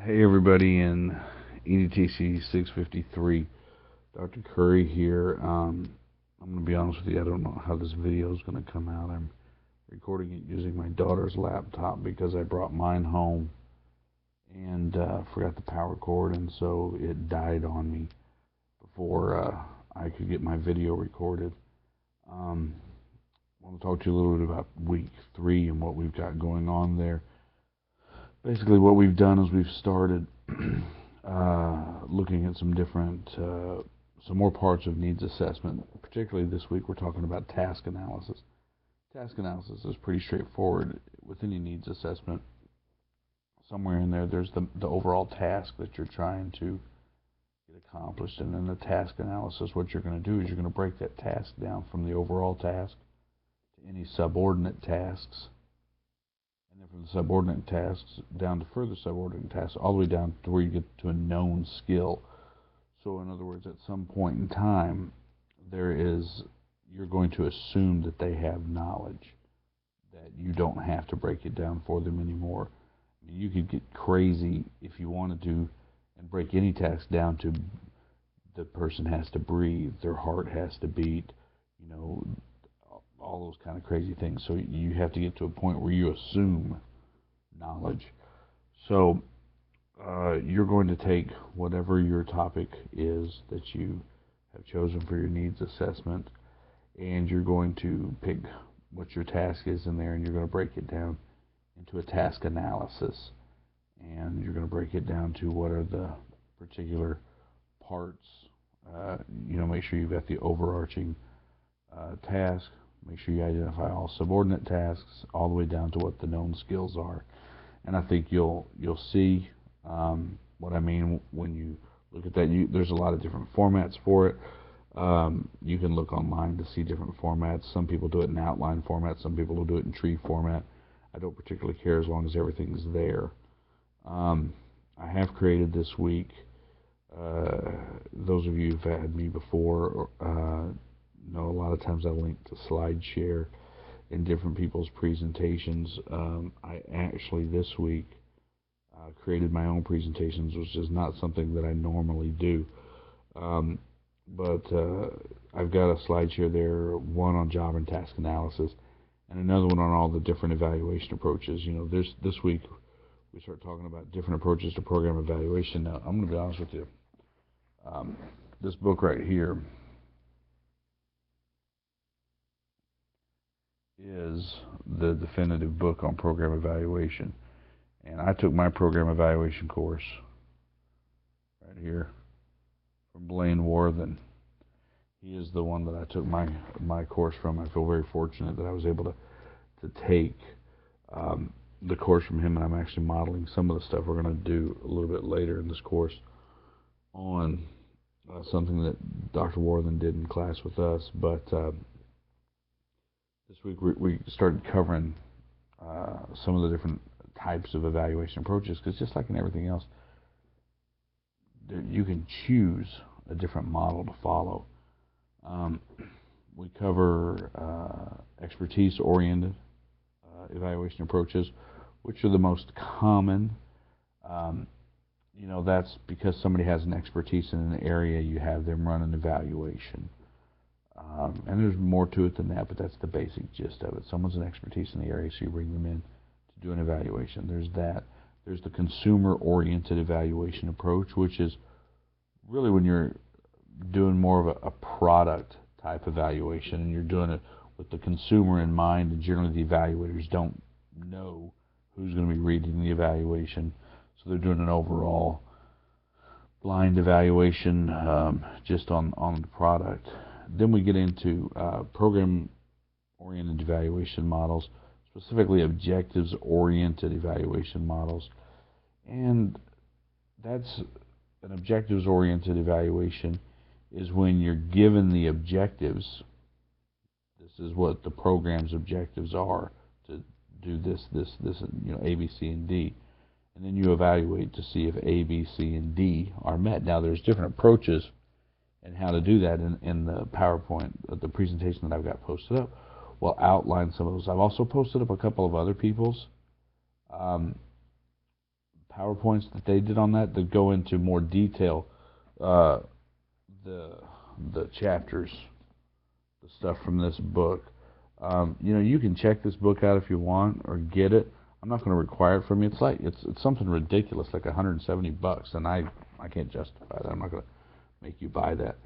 Hey everybody in EDTC 653, Dr. Curry here. I'm going to be honest with you, I don't know how this video is going to come out. I'm recording it using my daughter's laptop because I brought mine home and forgot the power cord, and so it died on me before I could get my video recorded. I want to talk to you a little bit about week 3 and what we've got going on there. Basically, what we've done is we've started looking at some more parts of needs assessment. Particularly this week, we're talking about task analysis. Task analysis is pretty straightforward with any needs assessment. Somewhere in there, there's the overall task that you're trying to get accomplished, and in the task analysis, what you're going to do is you're going to break that task down from the overall task to any subordinate tasks. And then from the subordinate tasks down to further subordinate tasks, all the way down to where you get to a known skill. So in other words, at some point in time, you're going to assume that they have knowledge, that you don't have to break it down for them anymore. I mean, you could get crazy if you wanted to and break any task down to the person has to breathe, their heart has to beat, all those kind of crazy things. So you have to get to a point where you assume knowledge. So you're going to take whatever your topic is that you have chosen for your needs assessment, and you're going to pick what your task is in there, and you're going to break it down into a task analysis. And you're going to break it down to what are the particular parts. Make sure you've got the overarching task. Make sure you identify all subordinate tasks, all the way down to what the known skills are. And I think you'll see what I mean when you look at that. There's a lot of different formats for it. You can look online to see different formats. Some people do it in outline format. Some people will do it in tree format. I don't particularly care as long as everything's there. I have created this week, those of you who've had me before know a lot of times I link to SlideShare in different people's presentations. I actually this week created my own presentations, which is not something that I normally do. But I've got a SlideShare there, one on job and task analysis, and another one on all the different evaluation approaches. This week we start talking about different approaches to program evaluation. Now, I'm going to be honest with you. This book right here is the definitive book on program evaluation. And I took my program evaluation course right here from Blaine Worthen. He is the one that I took my course from. I feel very fortunate that I was able to take the course from him, and I'm actually modeling some of the stuff we're going to do a little bit later in this course on something that Dr. Worthen did in class with us. But this week we started covering some of the different types of evaluation approaches, because just like in everything else, you can choose a different model to follow. We cover expertise-oriented evaluation approaches, which are the most common. That's because somebody has an expertise in an area, you have them run an evaluation. And there's more to it than that, but that's the basic gist of it. Someone's an expertise in the area, so you bring them in to do an evaluation. There's that. There's the consumer-oriented evaluation approach, which is really when you're doing more of a product type evaluation, and you're doing it with the consumer in mind, and generally the evaluators don't know who's going to be reading the evaluation, so they're doing an overall blind evaluation just on the product. Then we get into program-oriented evaluation models, specifically objectives-oriented evaluation models. And that's an objectives-oriented evaluation is when you're given the objectives. This is what the program's objectives are, to do this, A, B, C, and D. And then you evaluate to see if A, B, C, and D are met. Now, there's different approaches and how to do that in the PowerPoint, the presentation that I've got posted up. We'll outline some of those. I've also posted up a couple of other people's PowerPoints that they did on that go into more detail, uh, the chapters, the stuff from this book. You can check this book out if you want or get it. I'm not going to require it from you. It's something ridiculous, like $170, and I can't justify that. I'm not going to make you buy that.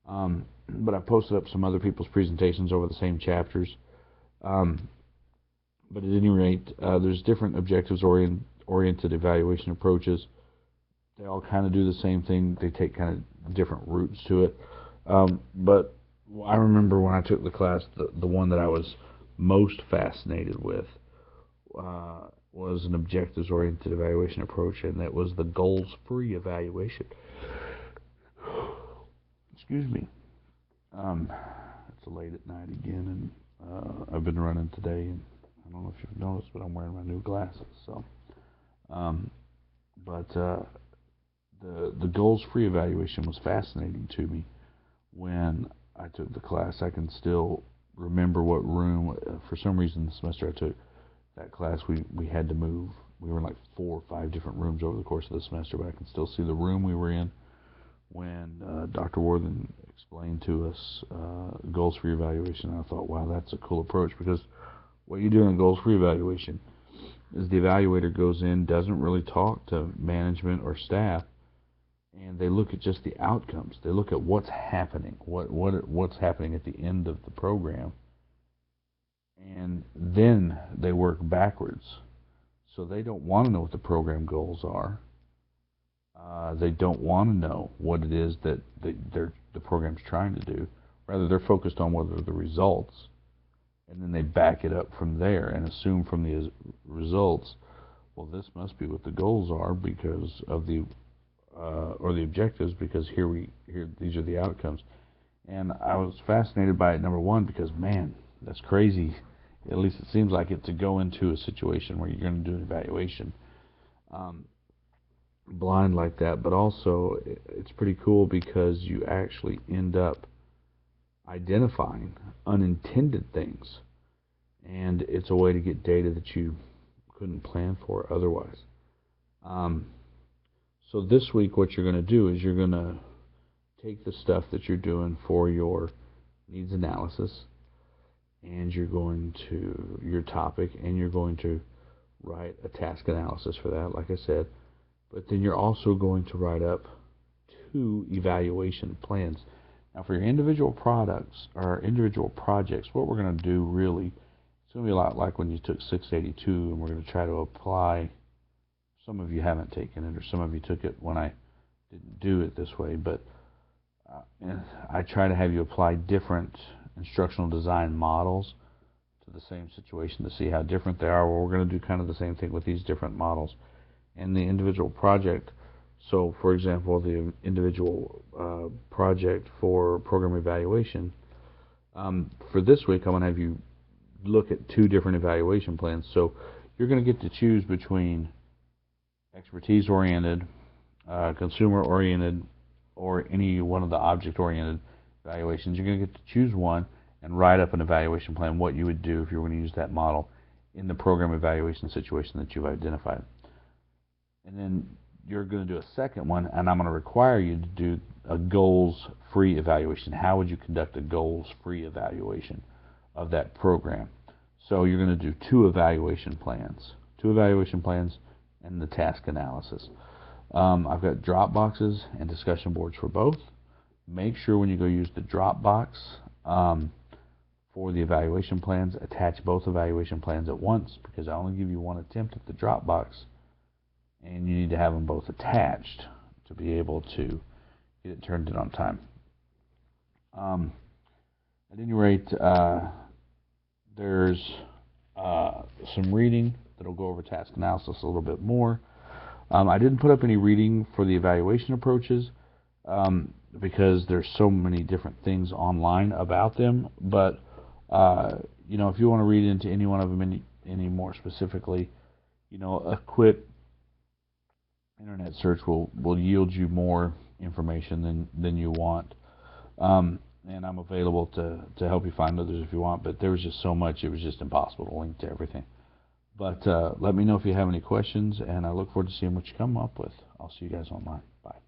But I posted up some other people's presentations over the same chapters. But at any rate, there's different oriented evaluation approaches. They all kind of do the same thing. They take kind of different routes to it. But I remember when I took the class, the one that I was most fascinated with was an objectives-oriented evaluation approach, and that was the goals-free evaluation. Excuse me. It's late at night again, and I've been running today, and I don't know if you've noticed, but I'm wearing my new glasses. So, the goals-free evaluation was fascinating to me when I took the class. I can still remember what room. For some reason, the semester I took that class, we had to move. We were in like 4 or 5 different rooms over the course of the semester, but I can still see the room we were in when Dr. Worthen explained to us goals-free evaluation. And I thought, wow, that's a cool approach, because what you do in goals-free evaluation is the evaluator goes in, doesn't really talk to management or staff, and they look at just the outcomes. They look at what's happening, what's happening at the end of the program, and then they work backwards. So they don't want to know what the program goals are. They don't want to know what it is that the program's trying to do. Rather, they're focused on what are the results, and then they back it up from there and assume from the results, well, this must be what the goals are because of the or the objectives, because here these are the outcomes. And I was fascinated by it, number one, because man, that's crazy. At least it seems like it, to go into a situation where you're going to do an evaluation blind like that. But also, it's pretty cool because you actually end up identifying unintended things, and it's a way to get data that you couldn't plan for otherwise. So this week, what you're going to do is you're going to take the stuff that you're doing for your needs analysis, and you're going to your topic, and you're going to write a task analysis for that, like I said. But then you're also going to write up 2 evaluation plans. Now, for your individual products or individual projects, what we're going to do really, it's going to be a lot like when you took 682, and we're going to try to apply. Some of you haven't taken it, or some of you took it when I didn't do it this way, but I try to have you apply different instructional design models to the same situation to see how different they are. Well, we're going to do kind of the same thing with these different models in the individual project. So, for example, the individual project for program evaluation, for this week, I'm going to have you look at 2 different evaluation plans. So you're going to get to choose between expertise-oriented, consumer-oriented, or any one of the object-oriented evaluations. You're going to get to choose one and write up an evaluation plan, what you would do if you were going to use that model in the program evaluation situation that you've identified. And then you're going to do a second one, and I'm going to require you to do a goals-free evaluation. How would you conduct a goals-free evaluation of that program? So you're going to do 2 evaluation plans and the task analysis. I've got drop boxes and discussion boards for both. Make sure when you go use the Dropbox for the evaluation plans, attach both evaluation plans at once, because I only give you one attempt at the Dropbox, and you need to have them both attached to be able to get it turned in on time. At any rate, there's some reading that'll go over task analysis a little bit more. I didn't put up any reading for the evaluation approaches because there's so many different things online about them. But if you want to read into any one of them any more specifically, a quick internet search will yield you more information than you want. And I'm available to help you find others if you want. But there was just so much, it was just impossible to link to everything. But let me know if you have any questions, and I look forward to seeing what you come up with. I'll see you guys online. Bye.